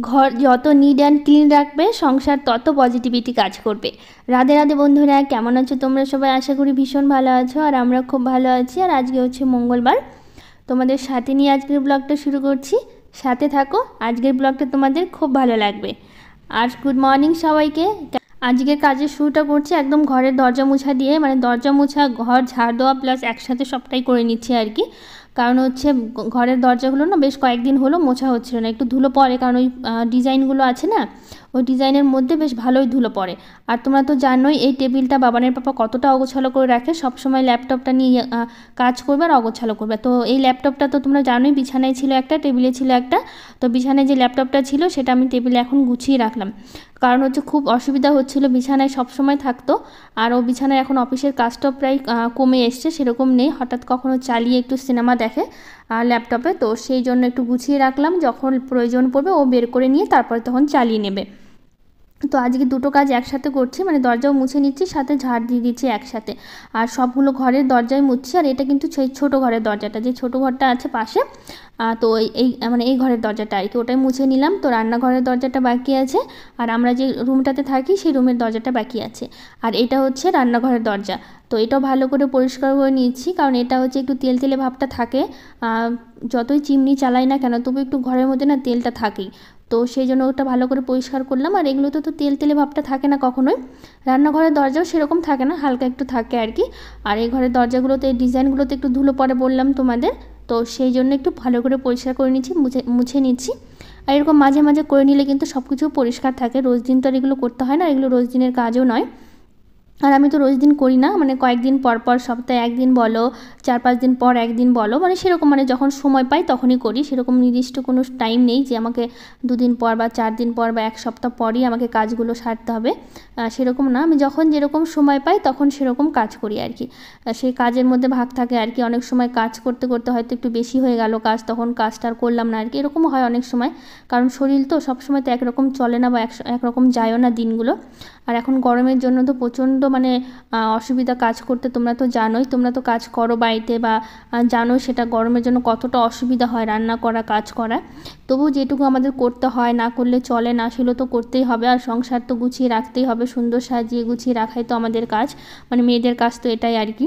ঘর যত neat and clean রাখবে সংসার তত পজিটিভিটি কাজ করবে। রাধে রাধে বন্ধুরা, কেমন আছো তোমরা সবাই? আশা করি ভীষণ ভালো আছো, আর আমরা খুব ভালো আছি। আর আজকে হচ্ছে মঙ্গলবার, তোমাদের সাথে নিয়ে আজকের ব্লগটা শুরু করছি। সাথে থাকো, আজকের ব্লগটা তোমাদের খুব ভালো লাগবে। আর গুড মর্নিং সবাইকে। আজকের কাজের শুরুটা করছি একদম ঘরের দরজা মোছা দিয়ে, মানে দরজা মোছা, ঘর ঝাড় দেওয়া প্লাস একসাথে সবটাই করে নিচ্ছি আর কি। কারণ হচ্ছে ঘরের দরজাগুলো না বেশ কয়েকদিন হলো মোছা হচ্ছিল না, একটু ধুলো পড়ে, কারণ ওই ডিজাইনগুলো আছে না, ওই ডিজাইনের মধ্যে বেশ ভালোই ধুলো পড়ে। আর তোমরা তো জানোই এই টেবিলটা বাবানের পাপা কতটা অগোছালো করে রাখে, সবসময় ল্যাপটপটা নিয়ে কাজ করবে আর অগোছালো করবে। তো এই ল্যাপটপটা তো তোমরা জানোই, বিছানায় ছিল একটা, টেবিলে ছিল একটা। তো বিছানায় যে ল্যাপটপটা ছিল সেটা আমি টেবিলে এখন গুছিয়ে রাখলাম, কারণ হচ্ছে খুব অসুবিধা হচ্ছিল, বিছানায় সবসময় থাকতো। আর ও বিছানায় এখন অফিসের কাজটা প্রায় কমে এসছে, সেরকম নেই, হঠাৎ কখনো চালিয়ে একটু সিনেমা দেখে ল্যাপটপে, তো সেই জন্য একটু গুছিয়ে রাখলাম, যখন প্রয়োজন পড়বে ও বের করে নিয়ে তারপরে তখন চালিয়ে নেবে। তো আজকে দুটো কাজ একসাথে করছি, মানে দরজাও মুছে নিচ্ছি, সাথে ঝাড় দিয়ে দিচ্ছি একসাথে। আর সবগুলো ঘরের দরজায় মুছছি। আর এটা কিন্তু সেই ছোটো ঘরের দরজাটা, যে ছোটো ঘরটা আছে পাশে, তো এই মানে এই ঘরের দরজাটা আর কি, ওটাই মুছে নিলাম। তো রান্নাঘরের দরজাটা বাকি আছে, আর আমরা যে রুমটাতে থাকি সেই রুমের দরজাটা বাকি আছে। আর এটা হচ্ছে রান্নাঘরের দরজা, তো এটাও ভালো করে পরিষ্কার করে নিচ্ছি, কারণ এটা হচ্ছে একটু তেল তেলে ভাবটা থাকে। যতই চিমনি চালাই না কেন, তবু একটু ঘরের মধ্যে না তেলটা থাকেই। তো সেই জন্য ওটা ভালো করে পরিষ্কার করলাম। আর এগুলোতে তো তেল তেলে ভাবটা থাকে না কখনোই, রান্নাঘরের দরজাও সেরকম থাকে না, হালকা একটু থাকে আর কি। আর এই ঘরের দরজাগুলোতে, এই ডিজাইনগুলোতে একটু ধুলো পড়ে বললাম তোমাদের, তো সেই জন্য একটু ভালো করে পরিষ্কার করে নিচ্ছি, মুছে নিচ্ছি। আর এরকম মাঝে মাঝে করে নিলে কিন্তু সব কিছু পরিষ্কার থাকে, রোজ দিন তো আর এগুলো করতে হয় না, এগুলো রোজ দিনের কাজও নয়। আর আমি তো রোজ দিন করি না, মানে কয়েকদিন পর পর, সপ্তাহে একদিন বলো, 4-5 দিন পর একদিন বলো, মানে সেরকম, মানে যখন সময় পাই তখনই করি, সেরকম নির্দিষ্ট কোনো টাইম নেই যে আমাকে 2 দিন পর বা 4 দিন পর বা 1 সপ্তাহ পরই আমাকে কাজগুলো সারতে হবে, সেরকম না, আমি যখন যেরকম সময় পাই তখন সেরকম কাজ করি আর কি। সেই কাজের মধ্যে ভাগ থাকে আর কি, অনেক সময় কাজ করতে করতে হয়তো একটু বেশি হয়ে গেল কাজ, তখন কাজটা আর করলাম না আর কি, এরকমও হয় অনেক সময়, কারণ শরীর তো সবসময় তো একরকম চলে না, বা একরকম যায়ও না দিনগুলো। আর এখন গরমের জন্য তো প্রচণ্ড মানে অসুবিধা কাজ করতে, তোমরা তো জানোই, তোমরা তো কাজ করো বাড়িতে, বা জানো সেটা গরমের জন্য কতটা অসুবিধা হয় রান্না করা, কাজ করা। তবু যেটুকু আমাদের করতে হয়, না করলে চলে না, সেগুলো তো করতেই হবে। আর সংসার তো গুছিয়ে রাখতেই হবে, সুন্দর সাজিয়ে গুছিয়ে রাখাই তো আমাদের কাজ, মানে মেয়েদের কাজ তো এটাই আর কি।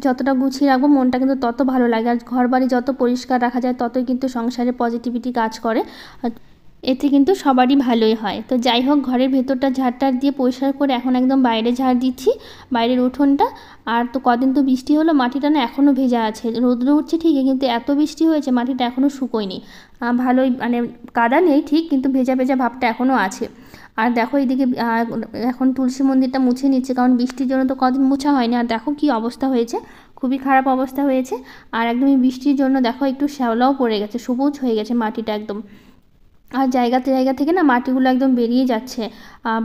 যতটা গুছিয়ে রাখবো মনটা কিন্তু তত ভালো লাগে, আর ঘর বাড়ি যত পরিষ্কার রাখা যায় ততই কিন্তু সংসারে পজিটিভিটি কাজ করে, এতে কিন্তু সবারই ভালোই হয়। তো যাই হোক, ঘরের ভেতরটা ঝাড়টার দিয়ে পরিষ্কার করে এখন একদম বাইরে ঝাড় দিচ্ছি, বাইরের উঠোনটা। আর তো কদিন তো বৃষ্টি হলো, মাটিটা না এখনও ভেজা আছে, রোদ্র উঠছে ঠিকই, কিন্তু এত বৃষ্টি হয়েছে মাটিটা এখনও শুকোয়নি, ভালোই, মানে কাদা নেই ঠিক, কিন্তু ভেজা ভেজা ভাবটা এখনও আছে। আর দেখো এইদিকে এখন তুলসী মন্দিরটা মুছে নিচ্ছে, কারণ বৃষ্টির জন্য তো কদিন মোছা হয়নি। আর দেখো কি অবস্থা হয়েছে, খুবই খারাপ অবস্থা হয়েছে। আর একদম এই বৃষ্টির জন্য দেখো একটু শ্যাওলাও পড়ে গেছে, সবুজ হয়ে গেছে মাটিটা একদম। আর জায়গা থেকে না মাটিগুলো একদম বেরিয়ে যাচ্ছে,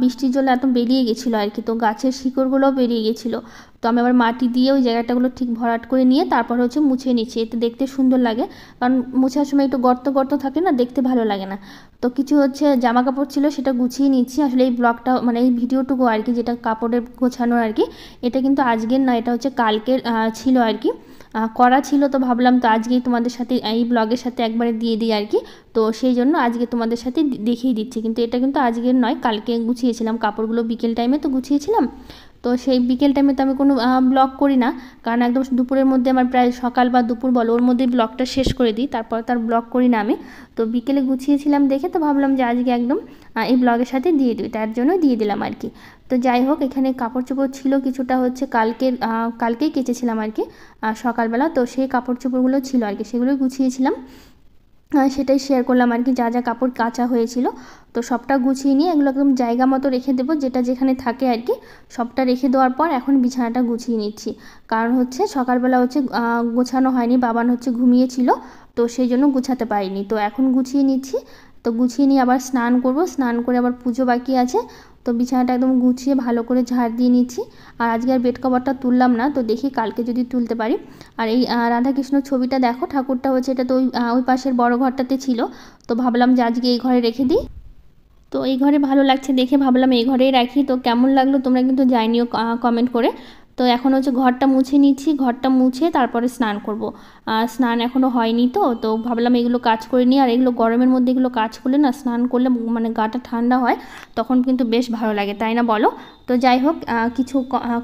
বৃষ্টির জন্য একদম বেরিয়ে গেছিলো আর কি, তো গাছের শিকড়গুলোও বেরিয়ে গেছিলো। তো আমি আবার মাটি দিয়ে ওই জায়গাটাগুলো ঠিক ভরাট করে নিয়ে তারপর হচ্ছে মুছে নিচ্ছি, এতে দেখতে সুন্দর লাগে, কারণ মোছার সময় একটু গর্ত গর্ত থাকে না, দেখতে ভালো লাগে না। তো কিছু হচ্ছে জামা কাপড় ছিল, সেটা গুছিয়ে নিচ্ছি। আসলে এই ব্লগটা, মানে এই ভিডিওটুকু আর কি, যেটা কাপড়ের গোছানোর আর কি, এটা কিন্তু আজকের না, এটা হচ্ছে কালকের ছিল আর কি, করা ছিল। তো ভাবলাম তো আজকেই তোমাদের সাথে এই ব্লগের সাথে একবারে দিয়ে দিই আর কি, তো সেই জন্য আজকে তোমাদের সাথে দেখিয়ে দিচ্ছি। কিন্তু এটা কিন্তু আজকের নয়, কালকে গুছিয়েছিলাম কাপড়গুলো, বিকেল টাইমে তো গুছিয়েছিলাম। তো সেই বিকেল টাইমে তো আমি কোনো ব্লগ করি না, কারণ একদম দুপুরের মধ্যে আমার, প্রায় সকাল বা দুপুর বলো, ওর মধ্যে ব্লগটা শেষ করে দিই, তারপর তার ব্লগ করি না আমি। তো বিকেলে গুছিয়েছিলাম দেখে, তো ভাবলাম যে আজকে একদম এই ব্লগের সাথে দিয়ে দিই, তার জন্য দিয়ে দিলাম আর কি। তো যাই হোক, এখানে কাপড় চোপড় ছিল কিছুটা, হচ্ছে কালকেই কেচেছিলাম আর কি সকালবেলা, তো সেই কাপড় চোপড়গুলো ছিল আর কি, সেগুলোই গুছিয়েছিলাম। সেটাই শেয়ার করলাম আর কি, যা যা কাপড় কাচা হয়েছিল। তো সবটা গুছিয়ে নিয়ে এগুলো একদম জায়গা মতো রেখে দেবো, যেটা যেখানে থাকে আর কি, সবটা রেখে দেওয়ার পর এখন বিছানাটা গুছিয়ে নিচ্ছি। কারণ হচ্ছে সকালবেলা হচ্ছে গোছানো হয়নি, বাবান হচ্ছে ঘুমিয়েছিল, তো সেই জন্য গুছাতে পারিনি, তো এখন গুছিয়ে নিচ্ছি। তো গুছিয়ে নিয়ে আবার স্নান করব, স্নান করে আবার পুজো বাকি আছে। তো বিছানাটা একদম গুছিয়ে ভালো করে ঝাড় দিয়ে নিচ্ছি। আর আজকে আর বেড কভারটা তুললাম না, তো দেখি কালকে যদি তুলতে পারি। আর এই রাধাকৃষ্ণ ছবিটা দেখো, ঠাকুরটা হচ্ছে, এটা তো ওই পাশের বড় ঘরটাতে ছিল, তো ভাবলাম যে আজকে এই ঘরে রেখে দিই। তো এই ঘরে ভালো লাগছে দেখে ভাবলাম এই ঘরেই রাখি। তো কেমন লাগলো তোমরা কিন্তু জানিও কমেন্ট করে। তো এখন হচ্ছে ঘরটা মুছে নিচ্ছি, ঘরটা মুছে তারপরে স্নান করব। স্নান এখনও হয়নি, তো ভাবলাম এগুলো কাজ করে নিই। আর এগুলো গরমের মধ্যে এগুলো কাজ করলে না, স্নান করলে মানে গাটা ঠান্ডা হয়, তখন কিন্তু বেশ ভালো লাগে, তাই না বলো? তো যাই হোক, কিছু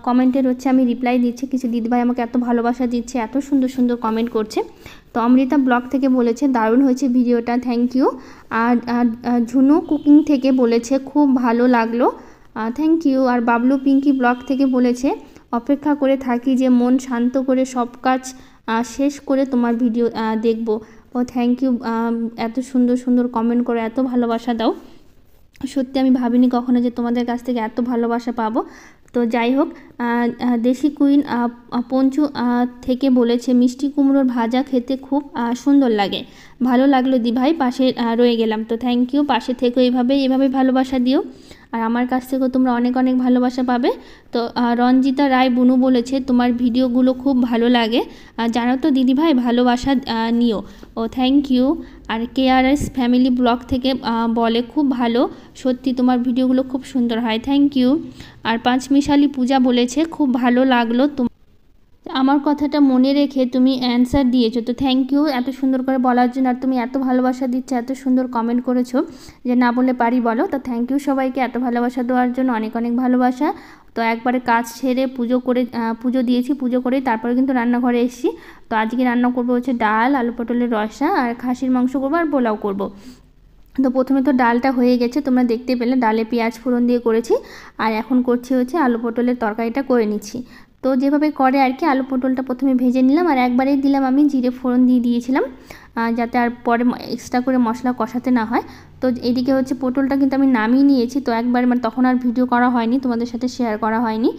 কমেন্টের হচ্ছে আমি রিপ্লাই দিচ্ছি। কিছু দিদিভাই আমাকে এত ভালোবাসা দিচ্ছে, এত সুন্দর সুন্দর কমেন্ট করছে। তো অমৃতা ব্লগ থেকে বলেছে দারুণ হয়েছে ভিডিওটা, থ্যাংক ইউ। আর ঝুনু কুকিং থেকে বলেছে খুব ভালো লাগলো, থ্যাংক ইউ। আর বাবলু পিঙ্কি ব্লগ থেকে বলেছে অপেক্ষা করে থাকি যে মন শান্ত করে সব কাজ শেষ করে তোমার ভিডিও দেখব। ও থ্যাংক ইউ, এত সুন্দর সুন্দর কমেন্ট করে এত ভালোবাসা দাও। সত্যি আমি ভাবিনি কখনো যে তোমাদের কাছ থেকে এত ভালোবাসা পাবো। তো যাই হোক, দেশি কুইন পঞ্চু থেকে বলেছে মিষ্টি কুমড়োর ভাজা খেতে খুব সুন্দর লাগে, ভালো লাগলো দি ভাই, পাশে রয়ে গেলাম। তো থ্যাংক ইউ, পাশে থেকেও এভাবেই ভালোবাসা দিও, আর আমার কাছ থেকেও তোমরা অনেক অনেক ভালোবাসা পাবে। তো রঞ্জিতা রায় বুনু বলেছে তোমার ভিডিওগুলো খুব ভালো লাগে, জানো তো দিদি ভাই, ভালোবাসা নিও। ও থ্যাংক ইউ। আর কেআরএস ফ্যামিলি ব্লগ থেকে বলে খুব ভালো, সত্যি তোমার ভিডিওগুলো খুব সুন্দর হয়, থ্যাংক ইউ। আর পাঁচমিশালি পূজা বলেছে খুব ভালো লাগলো, আমার কথাটা মনে রেখে তুমি অ্যান্সার দিয়েছো, তো থ্যাংক ইউ এত সুন্দর করে বলার জন্য। আর তুমি এত ভালোবাসা দিচ্ছ, এত সুন্দর কমেন্ট করেছো যে না বলে পারি বলো। তো থ্যাংক ইউ সবাইকে এত ভালোবাসা দেওয়ার জন্য, অনেক অনেক ভালোবাসা। তো একবারে কাজ সেরে পুজো দিয়েছি, পুজো করে তারপরে কিন্তু রান্নাঘরে এসেছি। তো আজকে রান্না করবো হচ্ছে ডাল, আলু পটলের রসা, আর খাসির মাংস করবো, আর পোলাও করবো। তো প্রথমে তো ডালটা হয়ে গেছে, তোমরা দেখতে পেলে, ডালে পেঁয়াজ ফোড়ন দিয়ে করেছি। আর এখন করছি হচ্ছে আলু পটলের তরকারিটা করে নিচ্ছি। তো যেভাবে করে আর কি, আলু পটলটা প্রথমে ভেজে নিলাম, আর একবারেই দিলাম আমি জিরে ফোড়ন দিয়েছিলাম, যাতে আর পরে এক্সট্রা করে মশলা কষাতে না হয়। তো এইদিকে হচ্ছে পটলটা কিন্তু আমি নামিয়ে নিয়েছি, তো একবার মানে তখন আর ভিডিও করা হয়নি, তোমাদের সাথে শেয়ার করা হয়নি।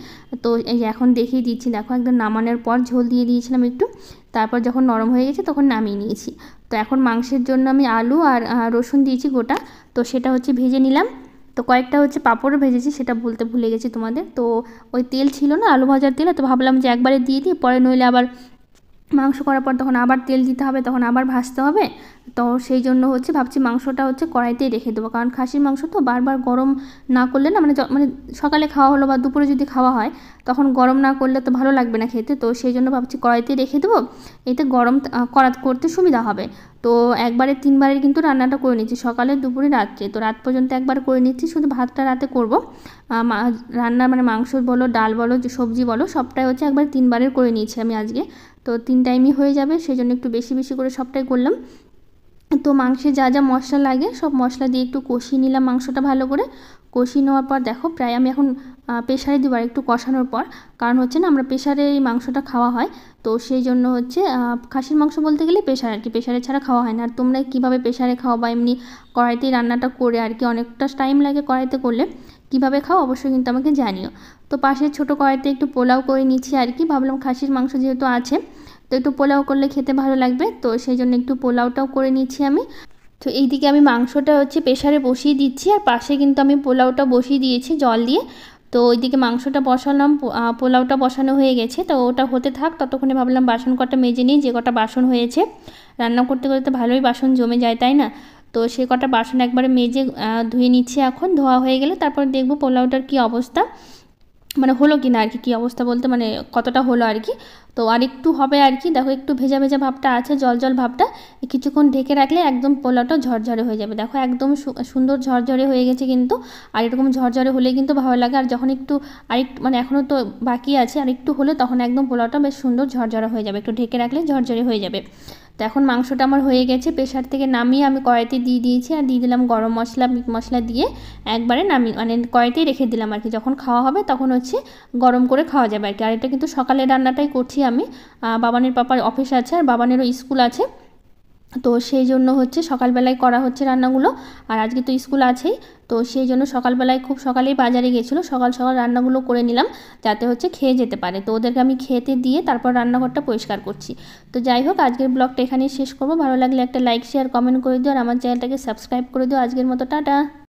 তো এই যে এখন দেখিয়ে দিচ্ছি, দেখো একদম নামানোর পর ঝোল দিয়ে দিয়েছিলাম একটু, তারপর যখন নরম হয়ে গেছে তখন নামিয়ে নিয়েছি। তো এখন মাংসের জন্য আমি আলু আর রসুন দিয়েছি গোটা, তো সেটা হচ্ছে ভেজে নিলাম। তো কয়েকটা হচ্ছে পাঁপড়ও ভেজেছি, সেটা বলতে ভুলে গেছি তোমাদের। তো ওই তেল ছিল না আলু ভাজার তেল, তো ভাবলাম যে একবারে দিয়ে দিই, পরে নইলে আবার মাংস করার পর তখন আবার তেল দিতে হবে, তখন আবার ভাজতে হবে। তো সেই জন্য হচ্ছে ভাবছি মাংসটা হচ্ছে কড়াইতেই রেখে দেবো, কারণ খাসির মাংস তো বারবার গরম না করলে না, মানে সকালে খাওয়া হলো বা দুপুরে যদি খাওয়া হয়, তখন গরম না করলে তো ভালো লাগবে না খেতে। তো সেই জন্য ভাবছি কড়াইতেই রেখে দেবো, এতে গরম করতে সুবিধা হবে। তো একবারে 3বারের কিন্তু রান্নাটা করে নিচ্ছি, সকালে দুপুরে রাত্রে, তো রাত পর্যন্ত একবার করে নিচ্ছি, শুধু ভাতটা রাতে করব। রান্না মানে মাংস বলো, ডাল বলো, সবজি বলো, সবটাই হচ্ছে একবার 3বারের করে নিয়েছি আমি আজকে। তো 3 টাইমই হয়ে যাবে, সেই জন্য একটু বেশি বেশি করে সবটাই করলাম। তো মাংসে যা যা মশলা লাগে সব মশলা দিয়ে একটু কষিয়ে নিলাম মাংসটা ভালো করে। কষিয়ে নেওয়ার পর দেখো প্রায় আমি এখন প্রেশারে দিব, আর একটু কষানোর পর, কারণ হচ্ছে না আমরা প্রেশারে এই মাংসটা খাওয়া হয়। তো সেই জন্য হচ্ছে খাসির মাংস বলতে গেলে প্রেশার আর কি, প্রেশারে ছাড়া খাওয়া হয় না। আর তোমরা কীভাবে প্রেশারে খাও বা এমনি কড়াইতেই রান্নাটা করে আর কি, অনেকটা টাইম লাগে কড়াইতে করলে, কীভাবে খাও অবশ্যই কিন্তু আমাকে জানিও। তো পাশের ছোটো কড়াইতে একটু পোলাও করে নিচ্ছি আর কি, ভাবলাম খাসির মাংস যেহেতু আছে, তো একটু পোলাও করলে খেতে ভালো লাগবে, তো সেই জন্য একটু পোলাওটাও করে নিচ্ছি আমি। তো এইদিকে আমি মাংসটা হচ্ছে প্রেশারে বসিয়ে দিচ্ছি, আর পাশে কিন্তু আমি পোলাওটা বসিয়ে দিয়েছি জল দিয়ে। তো ওইদিকে মাংসটা বসালাম, পোলাওটা বসানো হয়ে গেছে, তো ওটা হতে থাক, ততক্ষণে ভাবলাম বাসন কটা মেজে নিই, যে কটা বাসন হয়েছে। রান্না করতে করতে ভালোই বাসন জমে যায়, তাই না? তো সে কটা বাসন একবারে মেজে ধুয়ে নিচ্ছি, এখন ধোয়া হয়ে গেলে তারপর দেখবো পোলাওটার কী অবস্থা, মানে হলো কি না আর কি, কী অবস্থা বলতে মানে কতটা হলো আর কি। তো আর একটু হবে আর কি, দেখো একটু ভেজা ভেজা ভাবটা আছে, জল জল ভাবটা, কিছুক্ষণ ঢেকে রাখলে একদম পোলাওটা ঝরঝরে হয়ে যাবে। দেখো একদম সুন্দর ঝরঝরে হয়ে গেছে কিন্তু, আর এরকম ঝরঝরে হলে কিন্তু ভালো লাগে। আর যখন একটু আরেকটু মানে এখনও তো বাকি আছে, আর একটু হলে তখন একদম পোলাওটা বেশ সুন্দর ঝরঝরে হয়ে যাবে, একটু ঢেকে রাখলে ঝরঝরে হয়ে যাবে। তো এখন মাংসটা আমার হয়ে গেছে, প্রেশার থেকে নামিয়ে আমি কড়াইতে দিয়ে দিয়েছি, আর দিয়ে দিলাম গরম মশলা, মিট মশলা দিয়ে একবারে নামিয়ে মানে কড়াইতেই রেখে দিলাম আর কি, যখন খাওয়া হবে তখন হচ্ছে গরম করে খাওয়া যাবে আর কি। আর এটা কিন্তু সকালের রান্নাটাই করছি আমি, বাবানের পাপার অফিস আছে আর বাবানেরও স্কুল আছে, তো সেই জন্য হচ্ছে সকালবেলায় করা হচ্ছে রান্নাগুলো। আর আজকে তো স্কুল আছেই, তো সেই জন্য সকালবেলায় খুব সকালেই বাজারে গেছিলো, সকাল সকাল রান্নাগুলো করে নিলাম, যাতে হচ্ছে খেয়ে যেতে পারে। তো ওদেরকে আমি খেতে দিয়ে তারপর রান্নাঘরটা পরিষ্কার করছি। তো যাই হোক, আজকের ব্লগটা এখানেই শেষ করবো। ভালো লাগলে একটা লাইক শেয়ার কমেন্ট করে দিও, আর আমার চ্যানেলটাকে সাবস্ক্রাইব করে দিও। আজকের মতো টাটা।